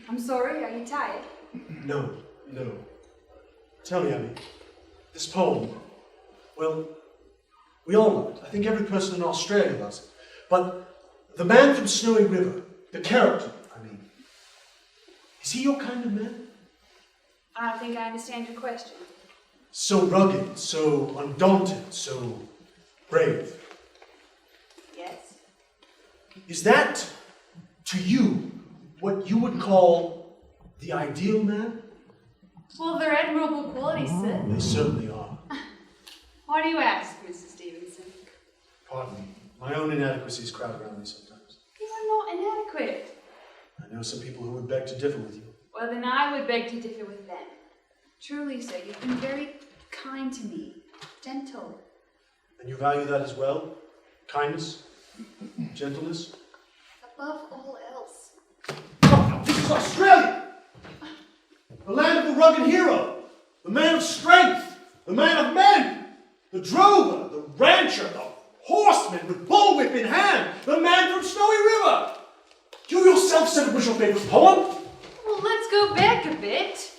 I'm sorry, are you tired? No. Tell me, Abby, this poem, well, we all love it. I think every person in Australia loves it. But the man from Snowy River, the character, is he your kind of man? I don't think I understand your question. So rugged, so undaunted, so brave. Yes. Is that, to you, what you would call the ideal man? Well, they're admirable qualities, sir. They certainly are. Why do you ask, Mrs. Stevenson? Pardon me. My own inadequacies crowd around me sometimes. You are not inadequate. I know some people who would beg to differ with you. Well, then I would beg to differ with them. Truly, sir, you've been very kind to me. Gentle. And you value that as well? Kindness? Gentleness? Above all else. Oh, this is Australia! The land of the rugged hero, the man of strength, the man of men, the drover, the rancher, the horseman with bullwhip in hand, the man from Snowy River. You yourself said it was your favourite poem. Well, let's go back a bit.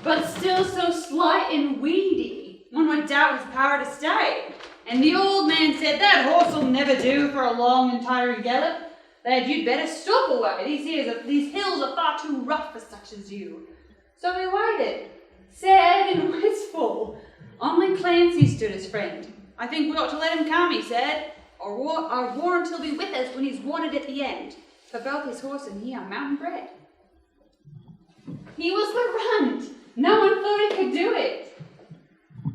But still so slight and weedy, one would doubt his power to stay. And the old man said, that horse will never do for a long and tiring gallop. Lad, you'd better stop away. These hills are far too rough for such as you. So we waited, sad and wistful. Only Clancy stood as friend. I think we ought to let him come, he said. Our warrant he'll be with us when he's wanted at the end. For both his horse and he are mountain bred. He was the runt. No one thought he could do it.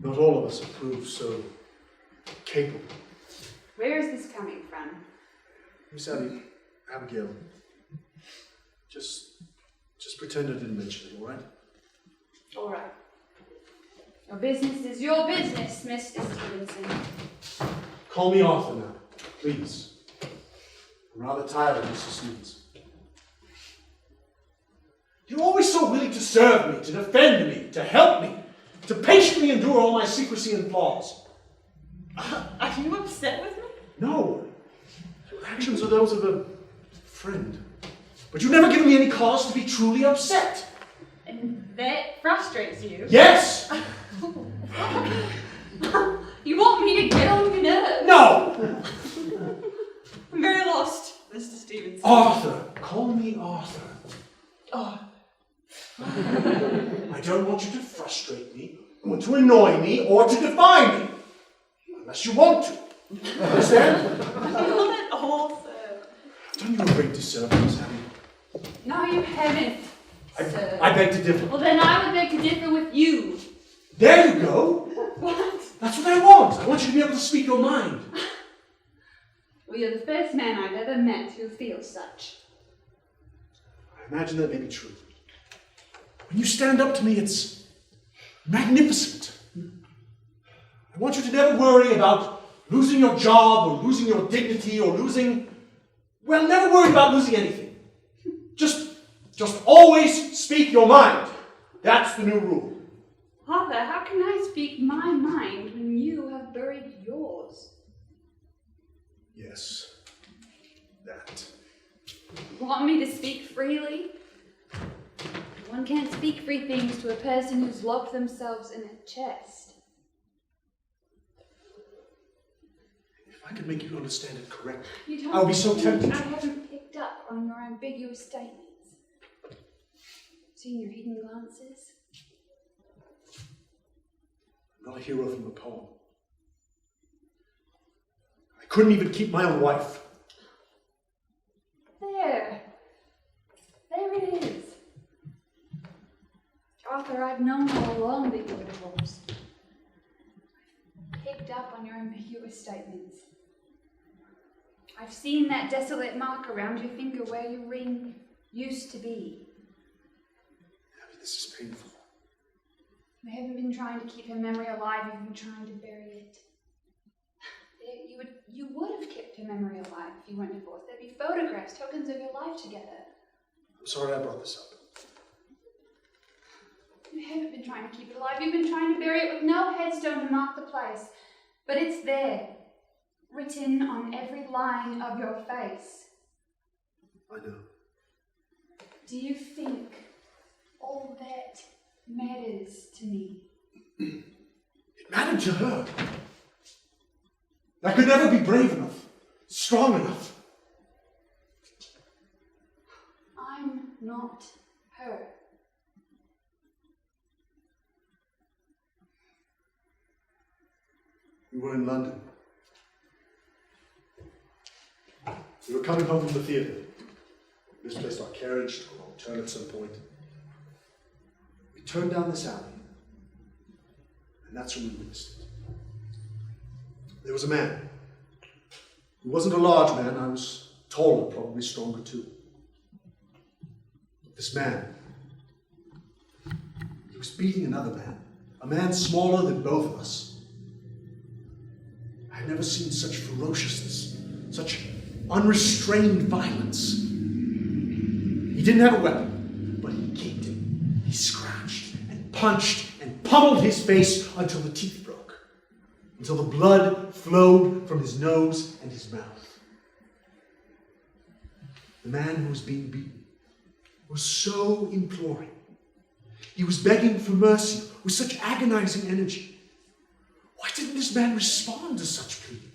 Not all of us have proved so capable. Where is this coming from? Miss Abigail, just pretend I didn't mention it, all right? All right. Your business is your business, Mr. Stevenson. Call me Arthur now, please. I'm rather tired of Mr. Stevenson. You're always so willing to serve me, to defend me, to help me, to patiently endure all my secrecy and flaws. Are you upset with me? No. Your actions are those of a friend. But you've never given me any cause to be truly upset. And that frustrates you? Yes! You want me to get on your nerves? No! I'm very lost, Mr. Stevenson. Arthur. Call me Arthur. Oh. I don't want you to frustrate me, or to annoy me, or to defy me. Unless you want to. Understand? Not at all, sir. I've done you a great disservice, haven't you? No, you haven't, sir. I beg to differ. Well, then I would beg to differ with you. There you go. What? That's what I want. I want you to be able to speak your mind. Well, you're the first man I've ever met who feels such. I imagine that may be true. When you stand up to me, it's magnificent. I want you to never worry about losing your job or losing your dignity or never worry about losing anything. Just always speak your mind. That's the new rule. Arthur, how can I speak my mind when you have buried yours? Yes, that. You want me to speak freely? One can't speak free things to a person who's locked themselves in a chest. If I could make you understand it correctly, You I would be so tempted. I haven't picked up on your ambiguous statements. Seen your hidden glances? I'm not a hero from the poem. I couldn't even keep my own wife. There it is. Arthur, I've known all along that you were divorced. I've picked up on your ambiguous statements. I've seen that desolate mark around your finger where your ring used to be. Abby, this is painful. You haven't been trying to keep her memory alive, you've been trying to bury it. You would have kept her memory alive if you weren't divorced. There'd be photographs, tokens of your life together. I'm sorry I brought this up. You haven't been trying to keep it alive, you've been trying to bury it with no headstone to mark the place. But it's there, written on every line of your face. I know. Do you think all that matters to me? It mattered to her. I could never be brave enough, strong enough. I'm not her. We were in London. We were coming home from the theatre. We misplaced our carriage, took a wrong turn at some point. We turned down this alley, and that's when we witnessed it. There was a man. He wasn't a large man. I was taller, probably stronger too. But this man, he was beating another man, a man smaller than both of us. I'd never seen such ferociousness, such unrestrained violence. He didn't have a weapon, but he kicked him. He scratched and punched and pummeled his face until the teeth broke, until the blood flowed from his nose and his mouth. The man who was being beaten was so imploring. He was begging for mercy with such agonizing energy. Why didn't this man respond to such pleading?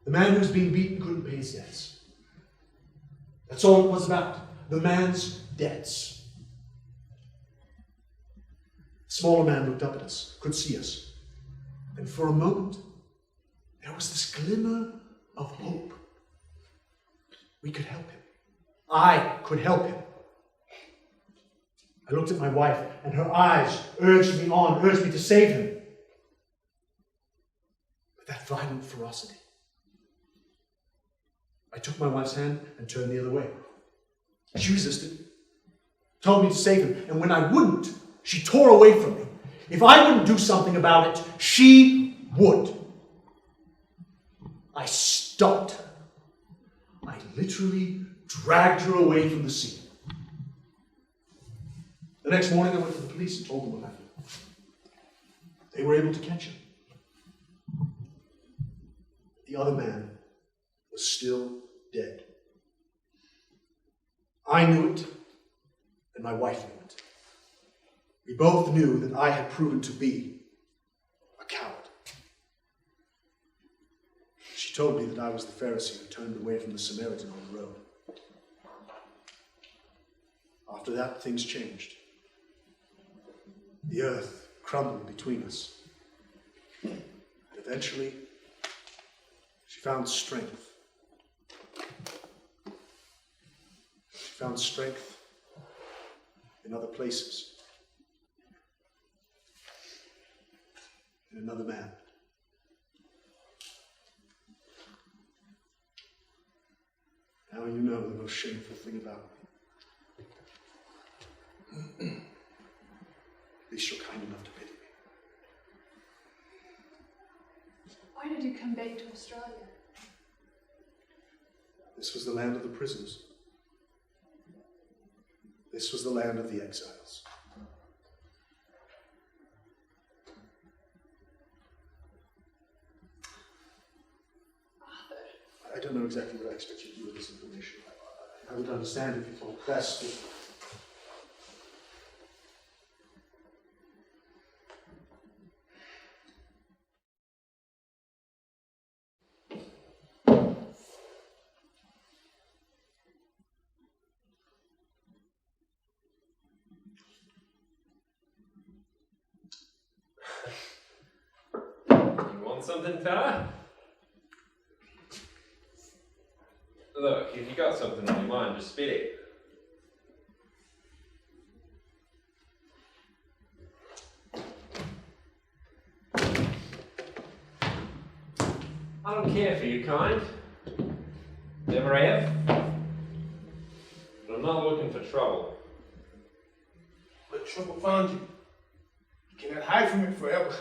The man who was being beaten couldn't pay his debts. That's all it was about. The man's debts. The smaller man looked up at us, could see us. And for a moment, there was this glimmer of hope. We could help him. I could help him. I looked at my wife, and her eyes urged me on, urged me to save him. But that violent ferocity. I took my wife's hand and turned the other way. She resisted, told me to save him, and when I wouldn't, she tore away from me. If I wouldn't do something about it, she would. I stopped her. I literally dragged her away from the scene. The next morning I went to the police and told them what happened. They were able to catch him. The other man was still dead. I knew it, and my wife knew it. We both knew that I had proven to be a coward. She told me that I was the Pharisee who turned away from the Samaritan on the road. After that, things changed. The earth crumbled between us. And eventually, she found strength. She found strength in other places. In another man. Now you know the most shameful thing about me. At least you're kind enough to pity me. Why did you come back to Australia? This was the land of the prisoners. This was the land of the exiles. I don't know exactly what I expect you to do with this information. I would understand if you thought best. You want something, fella? Look, if you got something on your mind, just spit it. I don't care for you kind. Never have. But I'm not looking for trouble. But trouble found you. You cannot hide from it forever.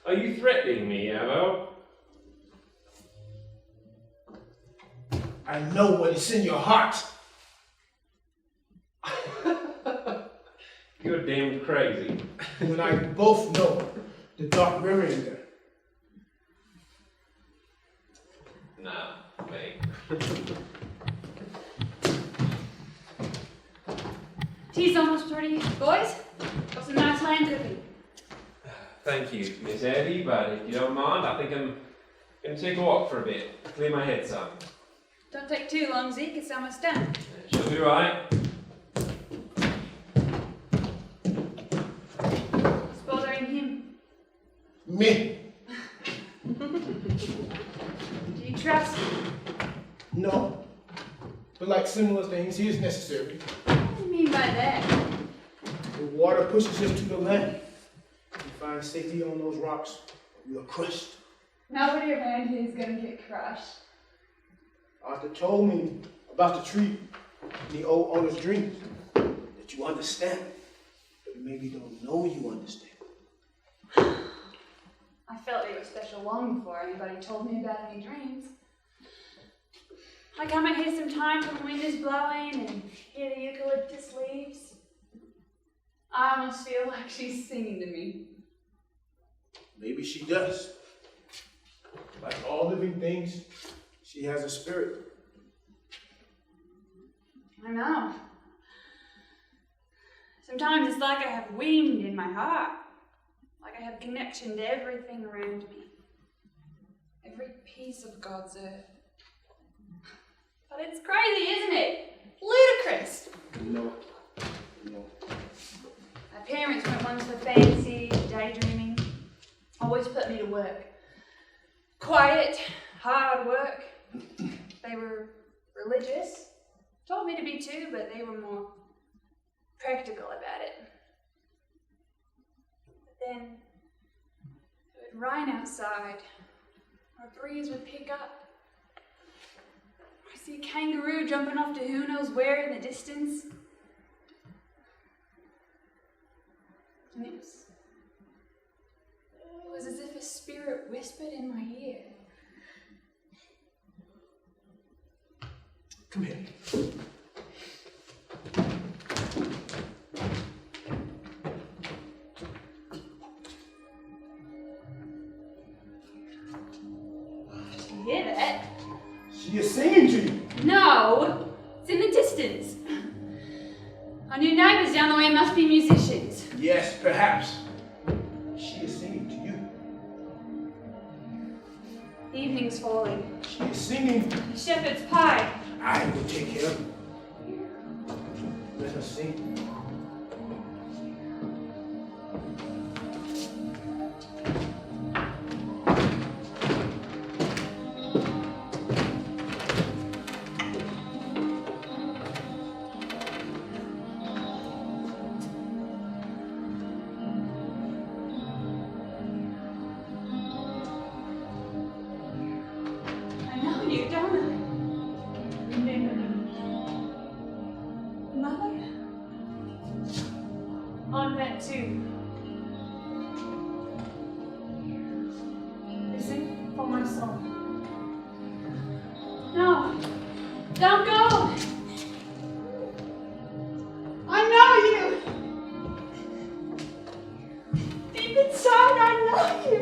Are you threatening me, Amo? I know what is in your heart. You're damned crazy. You and I both know the dark river in there. Nah, Me. Tea's almost ready. Boys, got some nice lamb cooking. Thank you, Miss Abby, but if you don't mind, I think I'm going to take a walk for a bit. Clear my head some. Don't take too long, Zeke, it's almost done. She'll be right. What's bothering him? Me? Do you trust him? No. But like similar things, he is necessary. What do you mean by that? The water pushes us to the land. We find safety on those rocks. We are crushed. Nobody around here is going to get crushed. Arthur told me about the tree in the old owner's dreams. That you understand. But you maybe don't know you understand. I felt they were special long before anybody told me about any dreams. I come in here sometimes when the wind is blowing and hear the eucalyptus leaves. I almost feel like she's singing to me. Maybe she does. Like all living things, she has a spirit. I know. Sometimes it's like I have wind in my heart. Like I have connection to everything around me. Every piece of God's earth. But it's crazy, isn't it? Ludicrous. No. My parents weren't ones for fancy, daydreaming. Always put me to work. Quiet, hard work. They were religious. Told me to be too, but they were more practical about it. But then it would rain outside, or a breeze would pick up. I see a kangaroo jumping off to who knows where in the distance. And it was as if a spirit whispered in my ear. Come here. Did you hear that? She is singing to you. No! It's in the distance. Our new neighbours down the way must be musicians. Yes, perhaps. She is singing to you. Evening's falling. She is singing. Shepherd's pie. I will take care of you. Let her sing. I know you, don't I? Mother? On that too. Listen for my soul. No, don't go. I know you. Deep inside, I know you.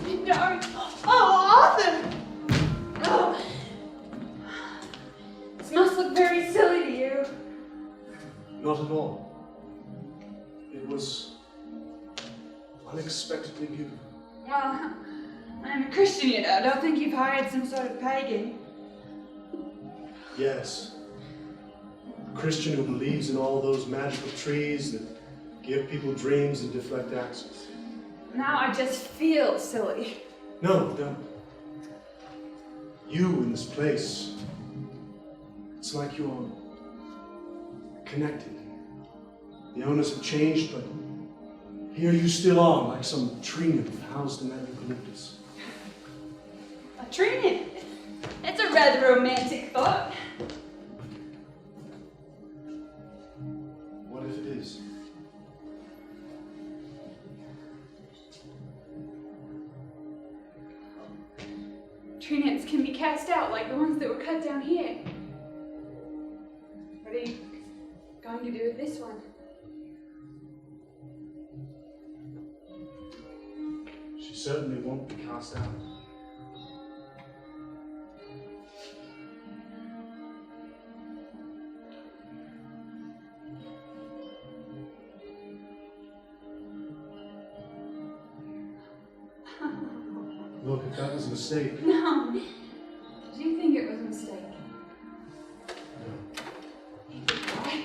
Pindari. Oh, Arthur! Oh. This must look very silly to you. Not at all. It was unexpectedly beautiful. Well, I'm a Christian, you know. I don't think you've hired some sort of pagan. Yes. A Christian who believes in all those magical trees that give people dreams and deflect axes. Now I just feel silly. No, don't. You in this place, it's like you're connected. The owners have changed, but here you still are, like some tree nymph housed in that eucalyptus. A tree nymph? That's a rather romantic thought. What if it is? tree nets can be cast out like the ones that were cut down here. What are you going to do with this one? She certainly won't be cast out. Look, if that was a mistake. No. Did you think it was a mistake? No. You could try.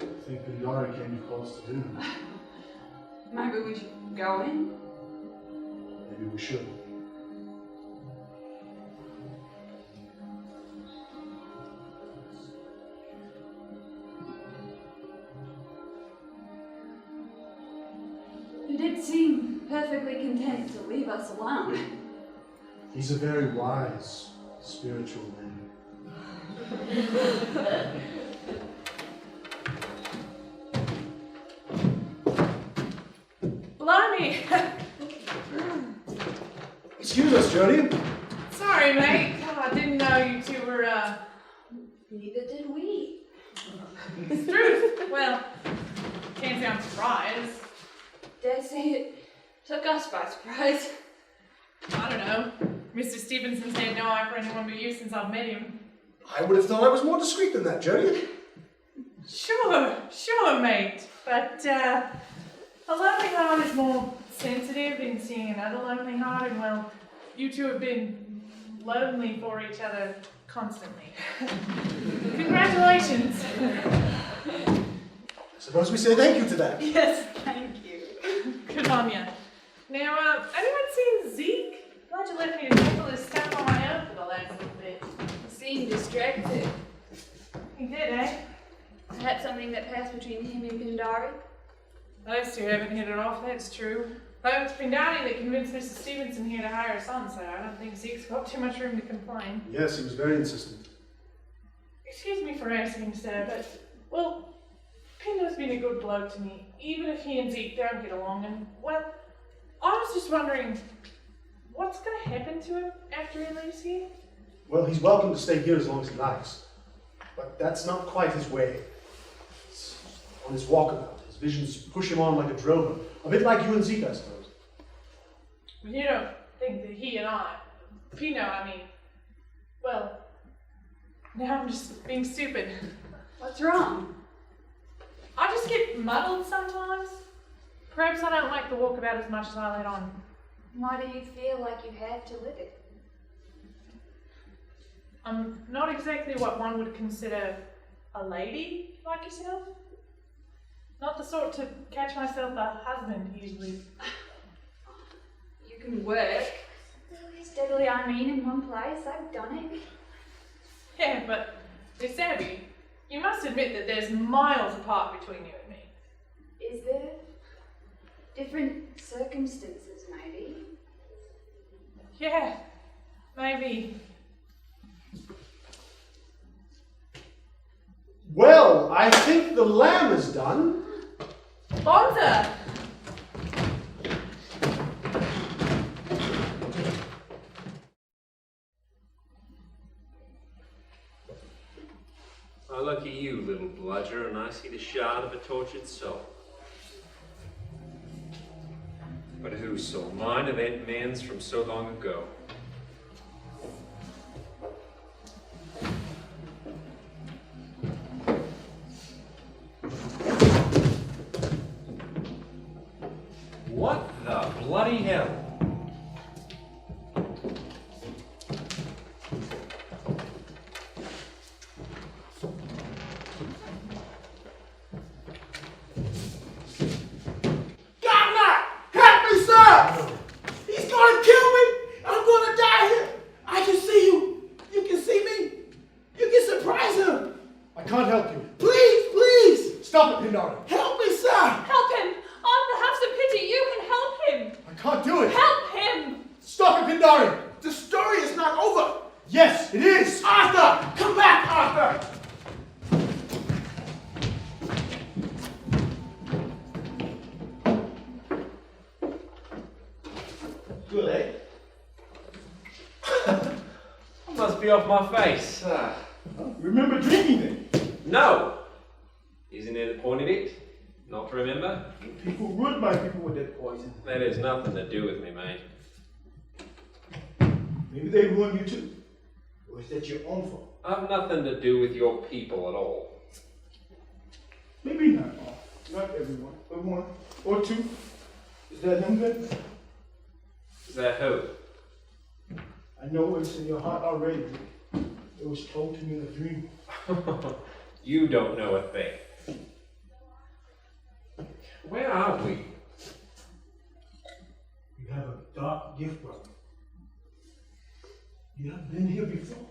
I think Pindari came to call us to do. Maybe we should go in. Maybe we should. You did seem perfectly content to leave us alone. He's a very wise, spiritual man. Blimey! Excuse us, Jody. Sorry, mate. Oh, I didn't know you two were, Neither did we. It's truth. Well, can't say I'm surprised. Dare say it took us by surprise. I don't know. Mr. Stevenson's had no eye for anyone but you since I've met him. I would have thought I was more discreet than that, Jody. Sure, mate. But, a lonely heart is more sensitive in seeing another lonely heart, and well, you two have been lonely for each other constantly. Congratulations. Suppose we say thank you to that. Yes, thank you. Good on ya. Now, anyone seen Zeke? Glad you left me to tackle his stuff on my own for the last little bit. You seem distracted. He did, eh? Perhaps something that passed between him and Pindari? Those two haven't hit it off, that's true. Though it's Pindari that convinced Mr. Stevenson here to hire a son, so I don't think Zeke's got too much room to complain. Yes, he was very insistent. Excuse me for asking, sir, but, well, Pindo's been a good bloke to me, even if he and Zeke don't get along, and, well, I was just wondering, what's going to happen to him after he leaves here? Well, he's welcome to stay here as long as he likes. But that's not quite his way. It's on his walkabout. His visions push him on like a drover. A bit like you and Zeke, I suppose. You don't think that he and Pino, well, now I'm just being stupid. What's wrong? I just get muddled sometimes. Perhaps I don't like the walkabout as much as I let on. Why do you feel like you have to live it? I'm not exactly what one would consider a lady like yourself. Not the sort to catch myself a husband usually. You can work steadily, in one place. I've done it. Yeah, but Miss Abby, you must admit that there's miles apart between you and me. Is there? Different circumstances, maybe. Yeah, maybe. Well, I think the lamb is done. Bonza! I look at you, little bludger, and I see the shard of a tortured soul. But whose soul? Mine or that man's from so long ago? What the bloody hell? Yes, it is! Arthur! Come back, Arthur! Good, eh? I must be off my face. Remember drinking then? No! Isn't that the point of it? Not to remember? People ruined my people with that poison. That has nothing to do with me, mate. Maybe they ruined you too. Or is that your own fault? I've nothing to do with your people at all. Maybe not all. Not everyone. But one or two. Is that him then? Is that who? I know it's in your heart already, Rick. It was told to me in a dream. You don't know a thing. Where are we? You have a dark gift, brother. You have been here before.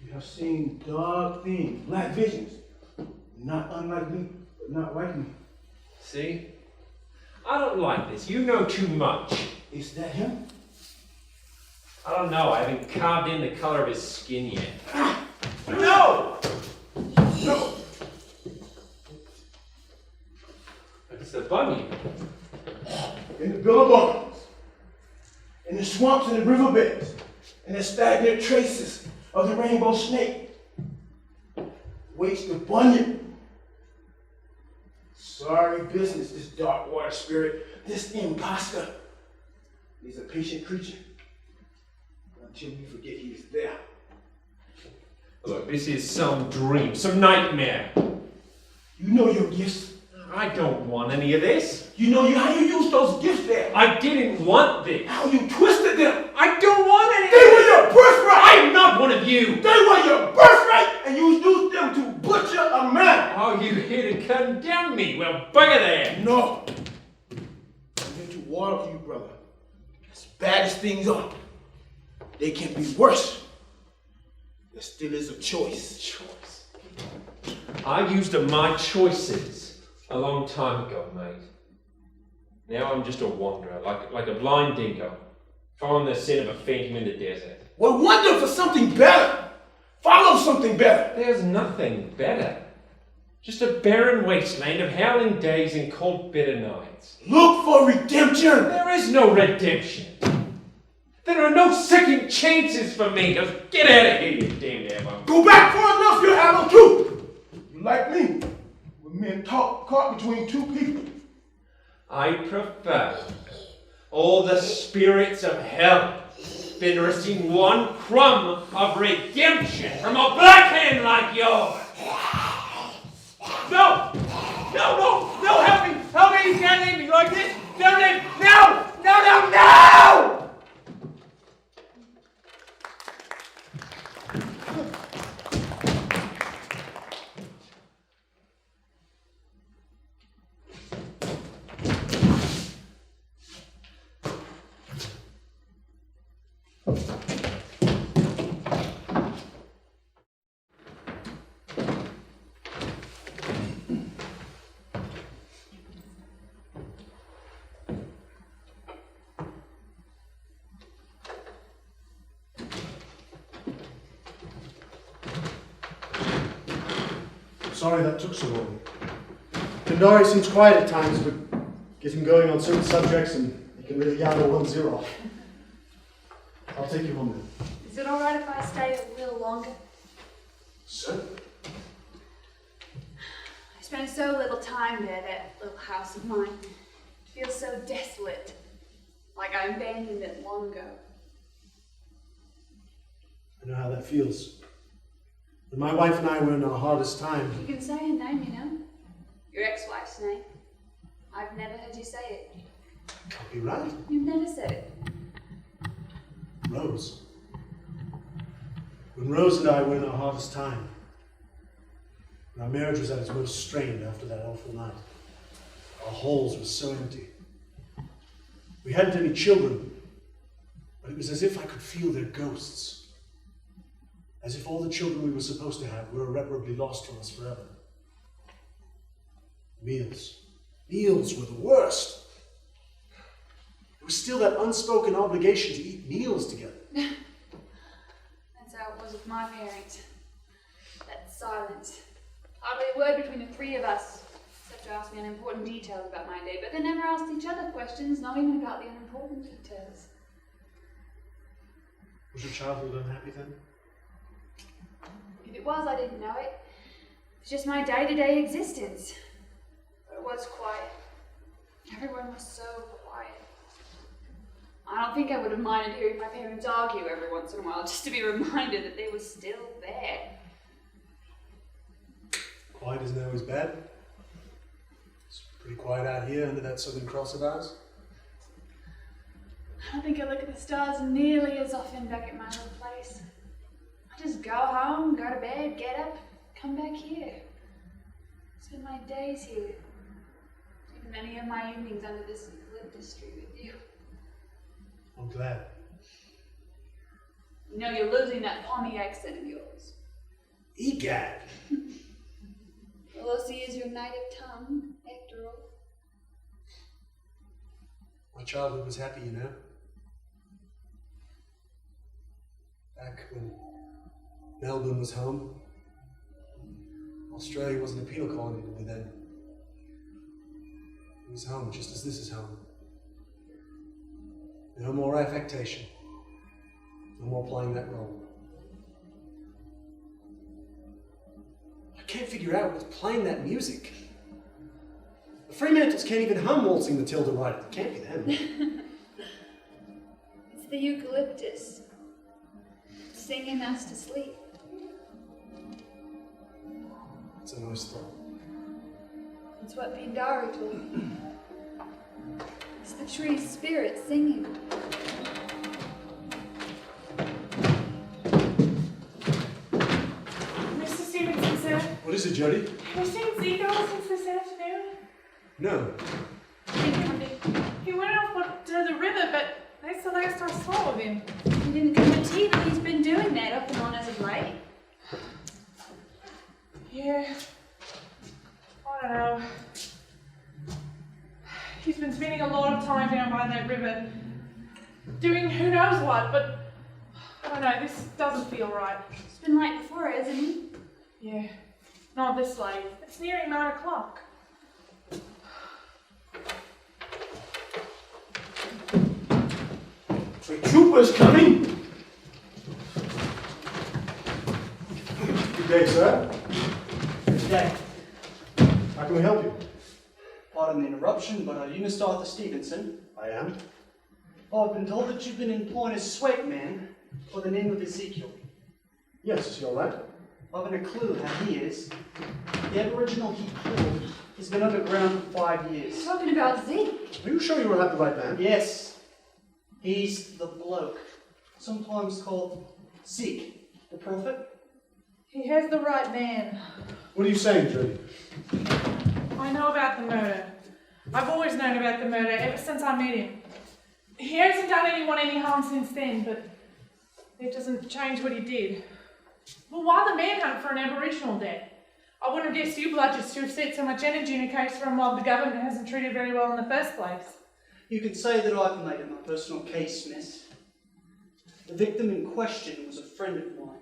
You have seen dark things, black visions. Not unlike me, but not like me. See? I don't like this. You know too much. Is that him? I don't know. I haven't carved in the color of his skin yet. No! No! It's the bunny. In the billabongs, in the swamps and the riverbeds, and the stagnant traces of the rainbow snake, waits the bunyip. Sorry business, this dark water spirit, this imposter. He's a patient creature until you forget he is there. Look, this is some dream, some nightmare. You know your gifts. I don't want any of this. You know how you used those gifts there. I didn't want this. How you twisted them. I don't want any of They this. were your birthright. I'm not one of you. They were your birthright, and you used them to butcher a man. Oh, you here to condemn me? Well, bugger there. No. I'm here to warn you, brother. As bad as things are, they can be worse. There still is a choice. I used my choices a long time ago, mate. Now I'm just a wanderer, like a blind dingo, following the scent of a phantom in the desert. Well, wander for something better. Follow something better. There's nothing better. Just a barren wasteland of howling days and cold, bitter nights. Look for redemption. There is no redemption. There are no second chances for me. Just get out of here, you damned ammo. Go back for enough, you ammo too. You like me, when men talk caught between two people. I prefer all the spirits of hell than to receive one crumb of redemption from a black hand like yours. No! No, no, no, help me! Help me! You can't leave me like this! Don't leave! No! No, no, no! Sorry that took so long. Pindari seems quiet at times, but get him going on certain subjects and he can really yabble one's ear off. I'll take you home then. Is it alright if I stay a little longer? Certainly. I spend so little time there, that little house of mine. It feels so desolate, like I abandoned it long ago. I know how that feels. When my wife and I were in our hardest time, You can say her name, you know. Your ex-wife's name. I've never heard you say it. can't be right. You've never said it. Rose. When Rose and I were in our hardest time, when our marriage was at its most strained after that awful night, our halls were so empty. We hadn't any children, but it was as if I could feel their ghosts. As if all the children we were supposed to have were irreparably lost from us forever. Meals. Meals were the worst. There was still that unspoken obligation to eat meals together. with my parents. That silence. Hardly a word between the three of us, except to ask me unimportant details about my day, but they never asked each other questions, not even about the unimportant details. Was your childhood unhappy then? If it was, I didn't know it. It's just my day-to-day existence. But it was quiet. Everyone was so quiet. I don't think I would have minded hearing my parents argue every once in a while, just to be reminded that they were still there. Quiet isn't always bad. It's pretty quiet out here under that Southern Cross of ours. I don't think I look at the stars nearly as often back at my little place. I just go home, go to bed, get up, come back here. Spend my days here. Even many of my evenings under this eucalyptus tree with you. I'm glad. You know you're losing that Pawnee accent of yours. Egad! Well, Aussie is your native tongue, after all. My childhood was happy, you know. Back when Melbourne was home, Australia wasn't a penal colony to me then. It was home, just as this is home. No more affectation. No more playing that role. I can't figure out what's playing that music. The Fremantles can't even hum Waltzing Matilda right. It can't be them. It's the eucalyptus, singing us to sleep. It's a nice thought. It's what Pindari told me. It's the tree's spirit singing. Mr. Stevenson, sir, What is it, Jody? have you seen Seagull since this afternoon? No. He went off to the river, but that's the last I saw of him. He didn't come to tea, but he's been doing that off and on as of late. Yeah. I don't know. He's been spending a lot of time down by that river, doing who knows what, but I don't know, this doesn't feel right. It's been late before, hasn't he? Yeah, not this late. It's nearing 9 o'clock. The trooper's coming. Good day, sir. Good day. How can we help you? Pardon the interruption, but are you Mr. Arthur Stevenson? I am. Oh, I've been told that you've been employed as sweat man for the name of Ezekiel. Yes, is he all right? I haven't a clue how he is. The Aboriginal he killed has been underground for 5 years. Talking about Zeke. Are you sure you will have the right man? Yes, he's the bloke, sometimes called Zeke, the prophet. He has the right man. What are you saying, Jody? I know about the murder. I've always known about the murder ever since I met him. He hasn't done anyone any harm since then, but it doesn't change what he did. Well, why the manhunt for an Aboriginal death? I wouldn't have guessed you bludgers to have set so much energy in a case for a mob the government hasn't treated very well in the first place. You could say that I've made it my personal case, miss. The victim in question was a friend of mine.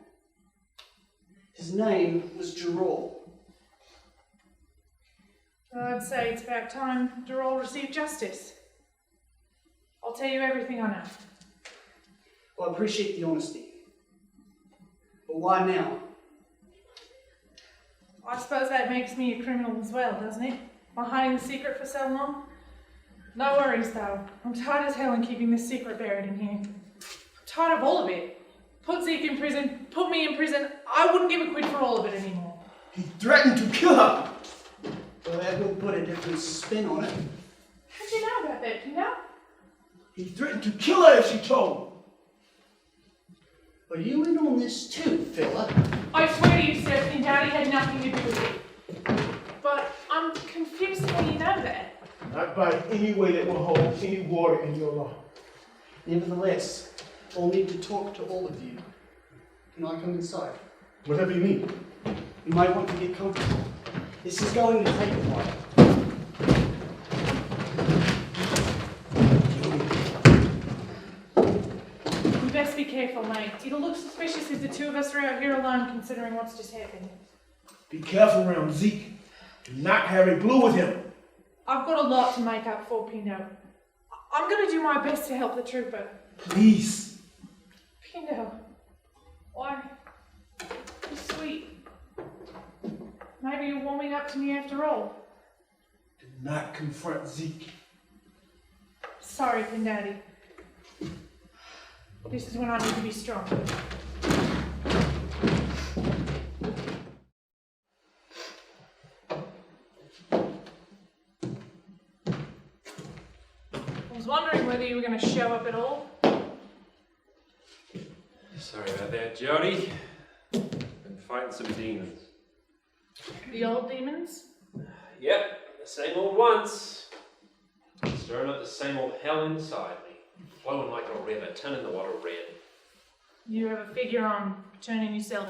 His name was Gerald. I'd say it's about time Durrell received justice. I'll tell you everything I know. Well, I appreciate the honesty. But why now? I suppose that makes me a criminal as well, doesn't it? By hiding the secret for so long? No worries though. I'm tired as hell in keeping this secret buried in here. I'm tired of all of it. Put Zeke in prison, put me in prison. I wouldn't give a quid for all of it anymore. He threatened to kill her. Well, that will put a different spin on it. How'd you know about that, you know? He threatened to kill her if she told. Are you in on this too, fella? I swear to you, sir, Pindari had nothing to do with it. But I'm confused how you know that. Not by any way that will hold any water in your law. Nevertheless, I'll need to talk to all of you. Can I come inside? Whatever you need. You might want to get comfortable. This is going to take a while. You best be careful, mate. It'll look suspicious if the two of us are out here alone, considering what's just happened. Be careful around Zeke. Do not have a glue with him. I've got a lot to make up for, Pindo. I'm going to do my best to help the trooper. Please. Pindo, why? You're sweet. Maybe you're warming up to me after all. Do not confront Zeke. Sorry, Pindari. This is when I need to be strong. I was wondering whether you were going to show up at all. Sorry about that, Jody. Been fighting some demons. The old demons? Yep, the same old ones. Stirring up the same old hell inside me. Flowing like a river, turning the water red. You have a figure on turning yourself